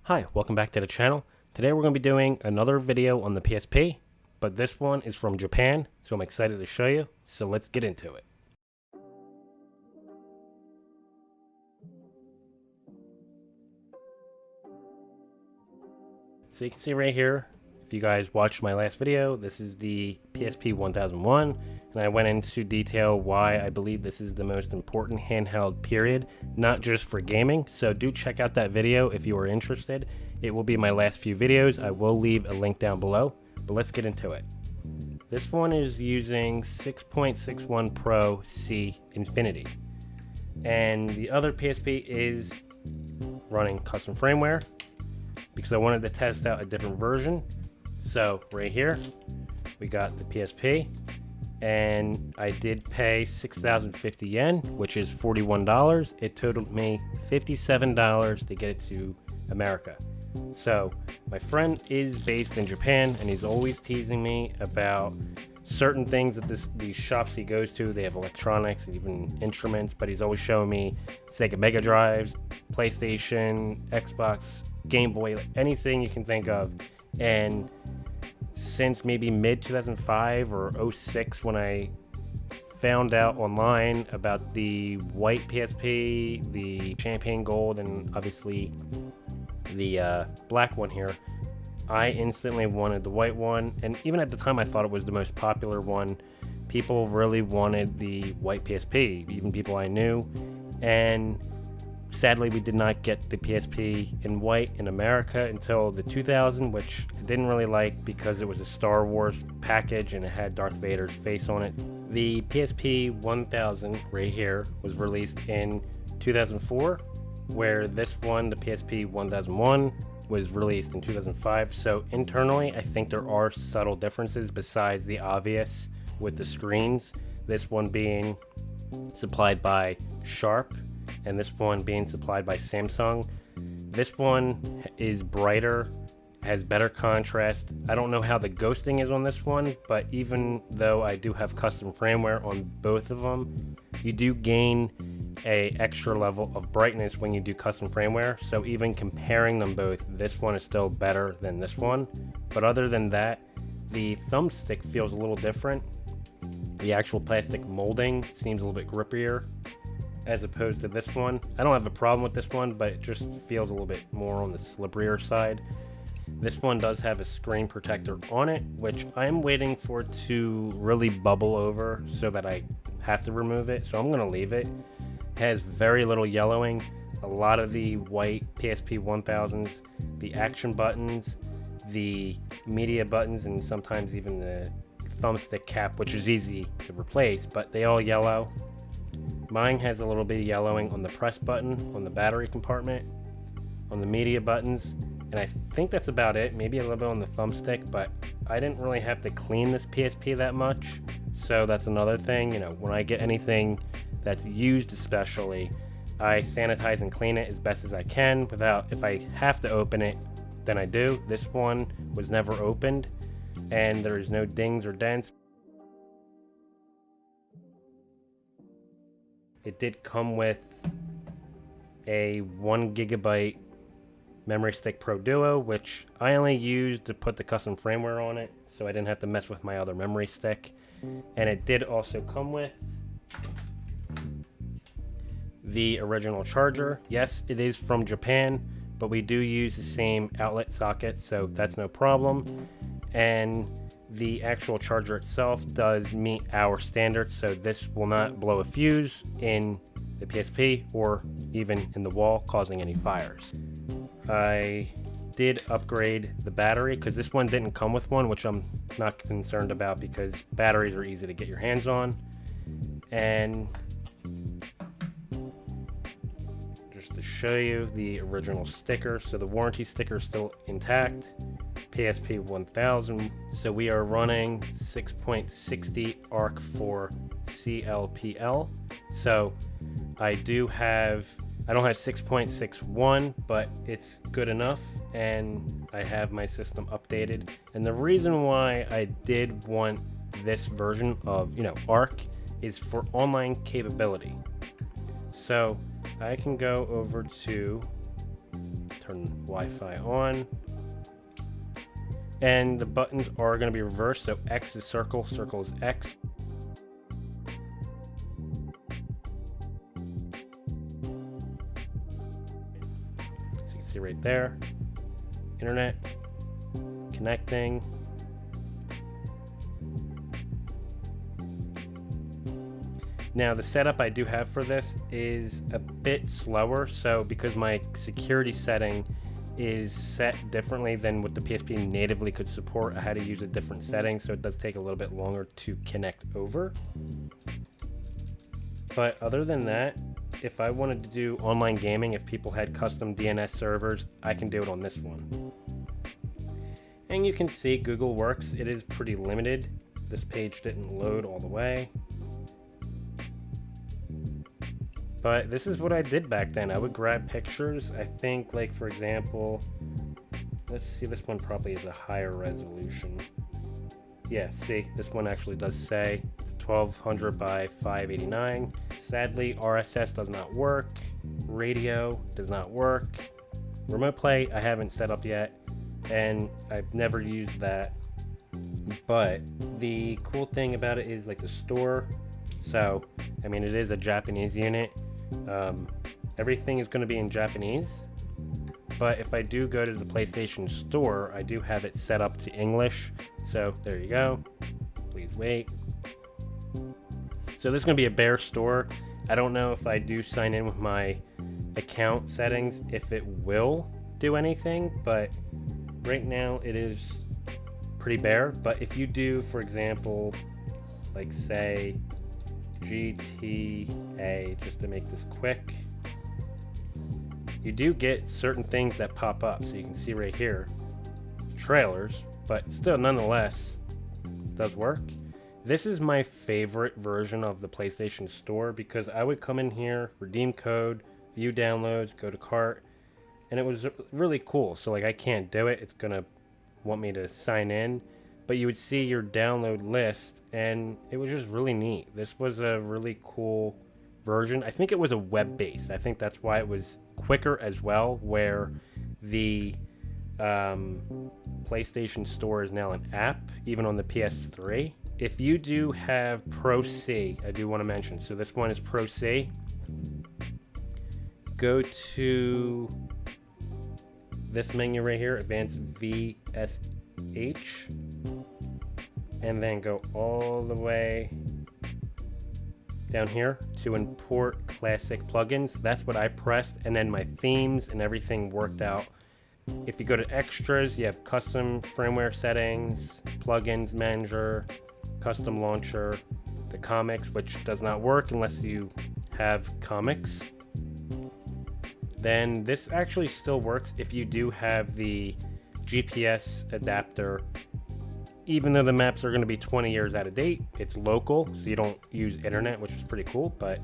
Hi, welcome back to the channel. Today we're going to be doing another video on the PSP, but this one is from Japan, so I'm excited to show you. So let's get into it. So you can see right here, if you guys watched my last video, this is the PSP 1001, and I went into detail why I believe this is the most important handheld period, not just for gaming. So do check out that video if you are interested. It will be my last few videos. I will leave a link down below, but let's get into it. This one is using 6.61 Pro C Infinity, and the other PSP is running custom firmware because I wanted to test out a different version. So right here we got the PSP, and I did pay 6,050 yen, which is $41. It totaled me $57 to get it to America. So my friend is based in Japan, and he's always teasing me about certain things at these shops he goes to. They have electronics and even instruments, but he's always showing me Sega Mega Drives, PlayStation, Xbox, Game Boy, like anything you can think of. And since maybe mid 2005 or 06, when I found out online about the white PSP, the champagne gold, and obviously the black one here, I instantly wanted the white one. And even at the time I thought it was the most popular one. People really wanted the white PSP, even people I knew. And sadly, we did not get the PSP in white in America until the 2000, which I didn't really like because it was a Star Wars package and it had Darth Vader's face on it. The PSP 1000 right here was released in 2004, where this one, the PSP 1001, was released in 2005. So internally, I think there are subtle differences besides the obvious with the screens. This one being supplied by Sharp, and this one being supplied by Samsung. This one is brighter, has better contrast. I don't know how the ghosting is on this one, but even though I do have custom firmware on both of them, you do gain a extra level of brightness when you do custom firmware. So even comparing them both, this one is still better than this one. But other than that, the thumbstick feels a little different. The actual plastic molding seems a little bit grippier as opposed to this one. I don't have a problem with this one, but it just feels a little bit more on the slipperier side. This one does have a screen protector on it, which I'm waiting for it to really bubble over so that I have to remove it. So I'm going to leave it. It has very little yellowing. A lot of the white PSP 1000s, the action buttons, the media buttons, and sometimes even the thumbstick cap, which is easy to replace, but they all yellow. Mine has a little bit of yellowing on the press button, on the battery compartment, on the media buttons, and I think that's about it. Maybe a little bit on the thumbstick, but I didn't really have to clean this PSP that much, so that's another thing. You know, when I get anything that's used especially, I sanitize and clean it as best as I can without, if I have to open it, then I do. This one was never opened, and there's no dings or dents. It did come with a 1 GB Memory Stick Pro Duo, which I only used to put the custom firmware on it, so I didn't have to mess with my other memory stick. And it did also come with the original charger. Yes, it is from Japan, but we do use the same outlet socket, so that's no problem. And the actual charger itself does meet our standards, so this will not blow a fuse in the PSP or even in the wall, causing any fires. I did upgrade the battery because this one didn't come with one, which I'm not concerned about because batteries are easy to get your hands on. And just to show you the original sticker, so the warranty sticker is still intact. PSP 1000. So we are running 6.60 ARC for CLPL. So I don't have 6.61, but it's good enough, and I have my system updated. And the reason why I did want this version of, ARC is for online capability. So I can go over to Wi-Fi on. And the buttons are going to be reversed, so X is circle, circle is X. So you can see right there, internet, connecting. Now the setup I do have for this is a bit slower, so because my security setting is set differently than what the PSP natively could support, I had to use a different setting, so it does take a little bit longer to connect over. But other than that, if I wanted to do online gaming, if people had custom DNS servers, I can do it on this one. And you can see Google Works, it is pretty limited. This page didn't load all the way. But this is what I did back then. I would grab pictures. I think, like, for example, let's see, this one probably is a higher resolution. Yeah, see, this one actually does say it's 1200 by 589. Sadly, RSS does not work. Radio does not work. Remote play, I haven't set up yet, and I've never used that. But the cool thing about it is, like, the store. So, I mean, it is a Japanese unit. Everything is going to be in Japanese, but if I do go to the PlayStation Store, I do have it set up to English, so there you go. Please wait. So this is going to be a bare store. I don't know if I do sign in with my account settings if it will do anything, but right now it is pretty bare. But if you do, for example, like say GTA, just to make this quick, you do get certain things that pop up. So you can see right here, trailers, but still nonetheless does work. This is my favorite version of the PlayStation Store because I would come in here, redeem code, view downloads, go to cart, and it was really cool. So like I can't do it, it's gonna want me to sign in, but you would see your download list, and it was just really neat. This was a really cool version. I think it was a web-based. I think that's why it was quicker as well, where the PlayStation Store is now an app, even on the PS3. If you do have Pro C, I do want to mention, so this one is Pro C. Go to this menu right here, Advanced VSH, and then go all the way down here to import classic plugins. That's what I pressed, and then my themes and everything worked out. If you go to extras, you have custom firmware settings, plugins manager, custom launcher, the comics, which does not work unless you have comics. Then this actually still works if you do have the GPS adapter. Even though the maps are going to be 20 years out of date, it's local, so you don't use internet, which is pretty cool. But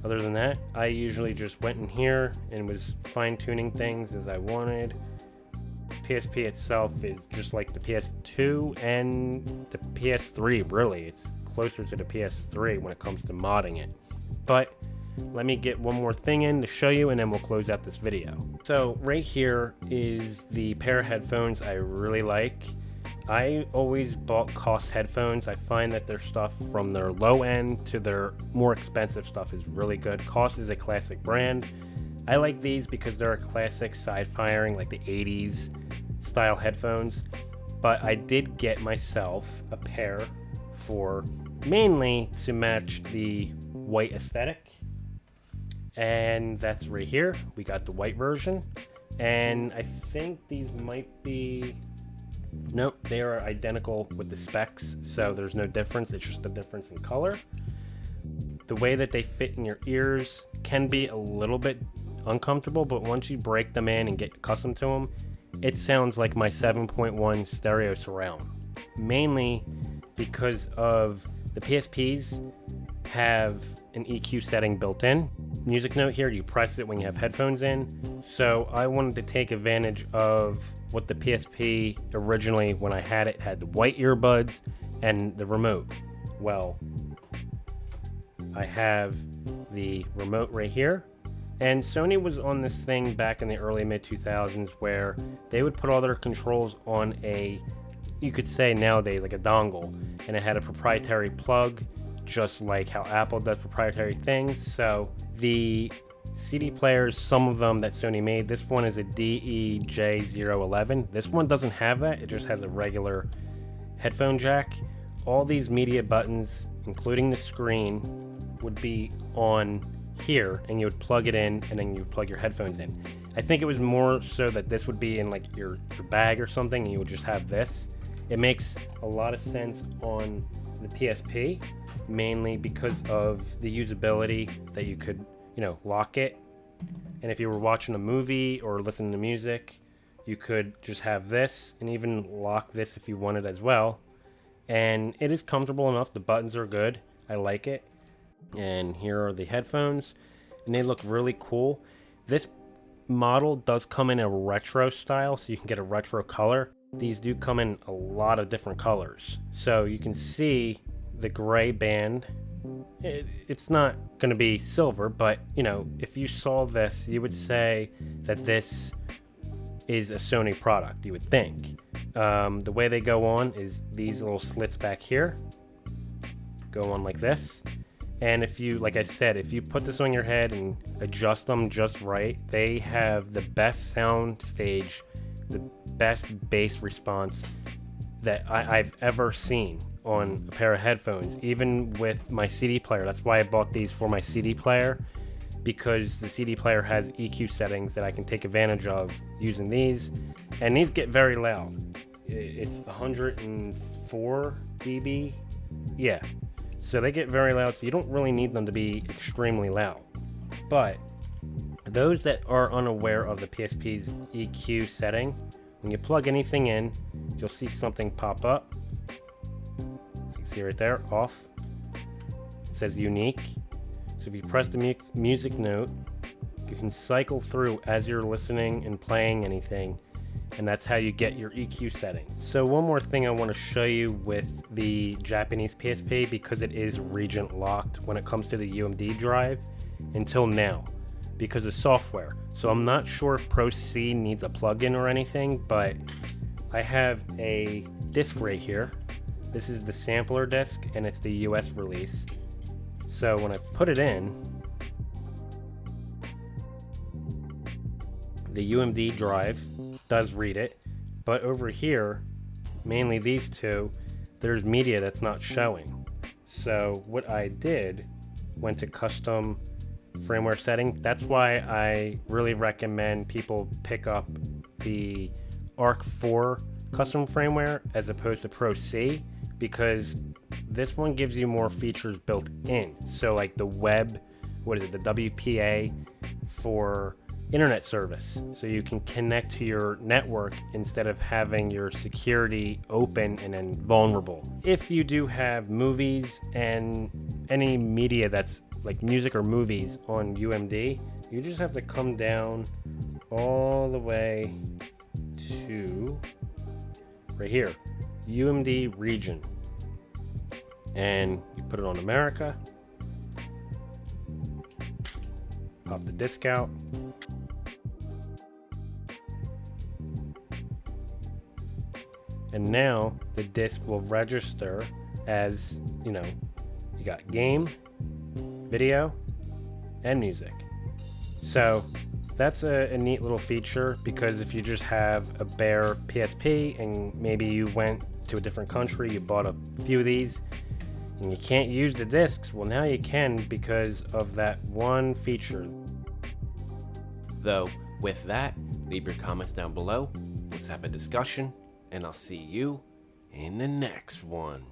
other than that, I usually just went in here and was fine-tuning things as I wanted. PSP itself is just like the PS2 and the PS3, really. It's closer to the PS3 when it comes to modding it. But let me get one more thing in to show you, and then we'll close out this video. So right here is the pair of headphones I really like. I always bought cost headphones. I find that their stuff from their low end to their more expensive stuff is really good. Cost is a classic brand. I like these because they're a classic side firing, like the 80s style headphones. But I did get myself a pair for mainly to match the white aesthetic. And that's right here. We got the white version. And I think these might be... Nope, they are identical with the specs, so there's no difference. It's just a difference in color. The way that they fit in your ears can be a little bit uncomfortable, but once you break them in and get accustomed to them, it sounds like my 7.1 stereo surround. Mainly because of the PSPs have an EQ setting built in. Music note here, you press it when you have headphones in. So I wanted to take advantage of what the PSP originally, when I had it, had the white earbuds and the remote. Well, I have the remote right here, And Sony was on this thing back in the early mid 2000s where they would put all their controls on a, you could say nowadays, like a dongle, and it had a proprietary plug, just like how Apple does proprietary things. So the CD players, some of them that Sony made, this one is a DEJ011. This one doesn't have that, it just has a regular headphone jack. All these media buttons, including the screen, would be on here, and you would plug it in, and then you would plug your headphones in. I think it was more so that this would be in like your bag or something, and you would just have this. It makes a lot of sense on the PSP, mainly because of the usability that you could, lock it. And if you were watching a movie or listening to music, you could just have this and even lock this if you wanted as well. And it is comfortable enough. The buttons are good. I like it. And here are the headphones, and they look really cool. This model does come in a retro style, so you can get a retro color. These do come in a lot of different colors, so you can see the gray band. It's not going to be silver, but if you saw this, you would say that this is a Sony product, you would think. The way they go on is these little slits back here go on like this. And if you, like I said, if you put this on your head and adjust them just right, they have the best sound stage, the best bass response that I've ever seen on a pair of headphones, even with my CD player. That's why I bought these for my CD player, because the CD player has EQ settings that I can take advantage of using these. And these get very loud. It's 104 dB. Yeah. So they get very loud, so you don't really need them to be extremely loud. But those that are unaware of the PSP's EQ setting, when you plug anything in, you'll see something pop up. You can see right there, off. It says unique. So if you press the music note, you can cycle through as you're listening and playing anything, and that's how you get your EQ setting. So one more thing I want to show you with the Japanese PSP, because it is region locked when it comes to the UMD drive until now because of software. So I'm not sure if Pro C needs a plugin or anything, but I have a disc right here. This is the sampler disc, and it's the US release. So when I put it in, the UMD drive does read it, but over here, mainly these two, there's media that's not showing. So what I did, went to custom firmware setting. That's why I really recommend people pick up the Arc 4 custom firmware as opposed to Pro C, because this one gives you more features built in. So like the web, the WPA for internet service, so you can connect to your network instead of having your security open and then vulnerable. If you do have movies and any media that's like music or movies on UMD, you just have to come down all the way to right here, UMD region, and you put it on America, pop the disc out, and now the disc will register as, you got game, video, and music. So that's a neat little feature, because if you just have a bare PSP and maybe you went to a different country, you bought a few of these, and you can't use the discs, well, now you can because of that one feature. Though, with that, leave your comments down below. Let's have a discussion, and I'll see you in the next one.